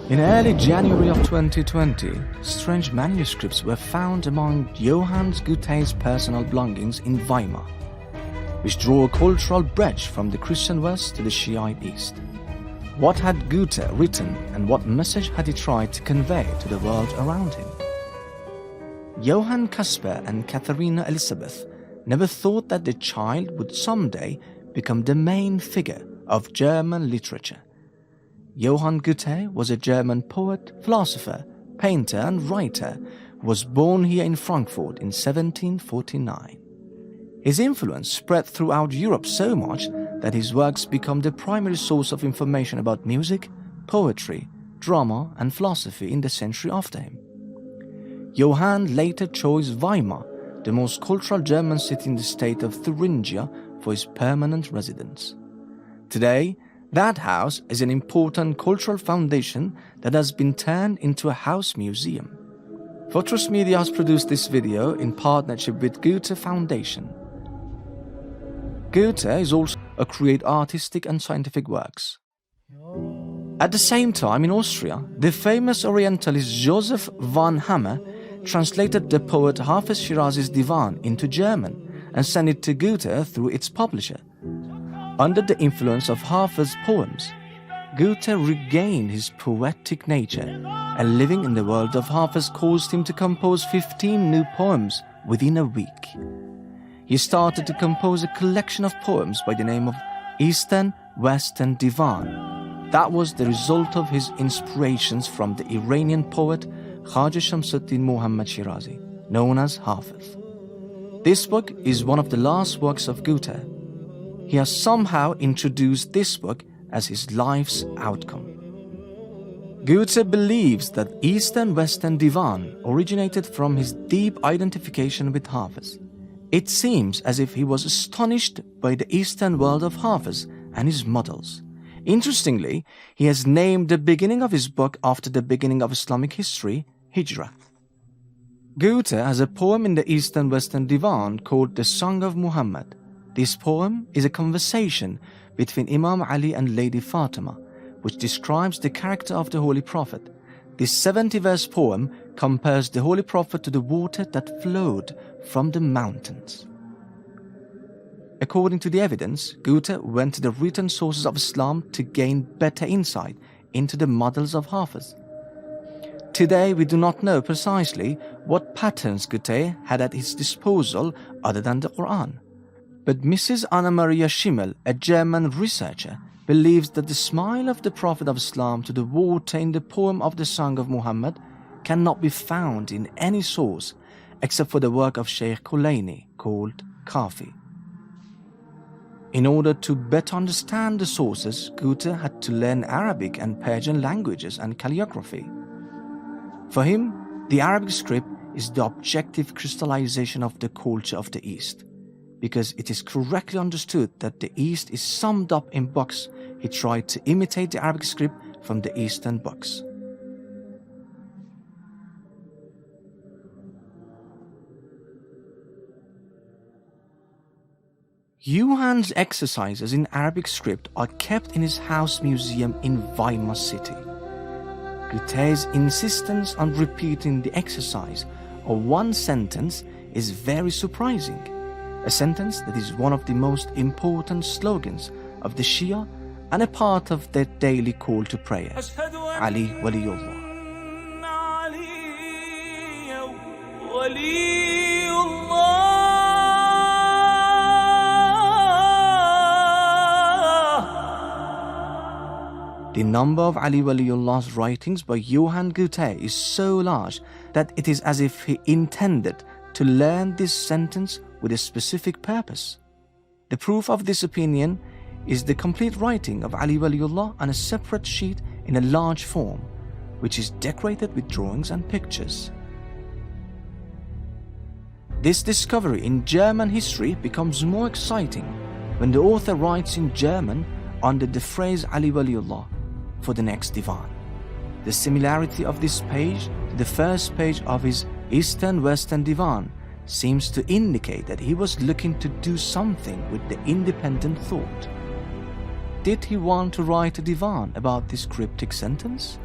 In early January of 2020, strange manuscripts were found among Johann Goethe's personal belongings in Weimar, which draw a cultural bridge from the Christian West to the Shiite East. What had Goethe written and what message had he tried to convey to the world around him? Johann Caspar and Katharina Elisabeth never thought that the child would someday become the main figure of German literature. Johann Goethe was a German poet, philosopher, painter and writer who was born here in Frankfurt in 1749. His influence spread throughout Europe so much that his works became the primary source of information about music, poetry, drama and philosophy in the century after him. Johann later chose Weimar, the most cultural German city in the state of Thuringia, for his permanent residence. Today, that house is an important cultural foundation that has been turned into a house museum. Fortress Media has produced this video in partnership with Goethe Foundation. Goethe is also a create artistic and scientific works. At the same time in Austria, the famous Orientalist Joseph von Hammer translated the poet Hafez Shirazi's Divan into German and sent it to Goethe through its publisher. Under the influence of Hafez's poems, Goethe regained his poetic nature, and living in the world of Hafez caused him to compose 15 new poems within a week. He started to compose a collection of poems by the name of Eastern Western Divan. That was the result of his inspirations from the Iranian poet Khaja Shamsuddin Muhammad Shirazi, known as Hafez. This book is one of the last works of Goethe. He has somehow introduced this book as his life's outcome. Goethe believes that Eastern-Western Divan originated from his deep identification with Hafez. It seems as if he was astonished by the Eastern world of Hafez and his models. Interestingly, he has named the beginning of his book after the beginning of Islamic history, Hijrah. Goethe has a poem in the Eastern-Western Divan called The Song of Muhammed. This poem is a conversation between Imam Ali and Lady Fatima, which describes the character of the Holy Prophet. This 70-verse poem compares the Holy Prophet to the water that flowed from the mountains. According to the evidence, Goethe went to the written sources of Islam to gain better insight into the models of Hafez. Today, we do not know precisely what patterns Goethe had at his disposal other than the Koran. But Mrs. Anna Maria Schimmel, a German researcher, believes that the smile of the Prophet of Islam to the water in the poem of the Song of Muhammad cannot be found in any source except for the work of Sheikh Kulaini called Kafi. In order to better understand the sources, Goethe had to learn Arabic and Persian languages and calligraphy. For him, the Arabic script is the objective crystallization of the culture of the East. Because it is correctly understood that the East is summed up in books, he tried to imitate the Arabic script from the Eastern books. Johann's exercises in Arabic script are kept in his house museum in Weimar city. Goethe's insistence on repeating the exercise of one sentence is very surprising. A sentence that is one of the most important slogans of the Shia and a part of their daily call to prayer, Ali Waliullah. The number of Ali Waliullah's writings by Johann Goethe is so large that it is as if he intended to learn this sentence with a specific purpose. The proof of this opinion is the complete writing of Ali Waliullah on a separate sheet in a large form, which is decorated with drawings and pictures. This discovery in German history becomes more exciting when the author writes in German under the phrase Ali Waliullah for the next divan. The similarity of this page to the first page of his Eastern-Western Divan seems to indicate that he was looking to do something with the independent thought. Did he want to write a divan about this cryptic sentence?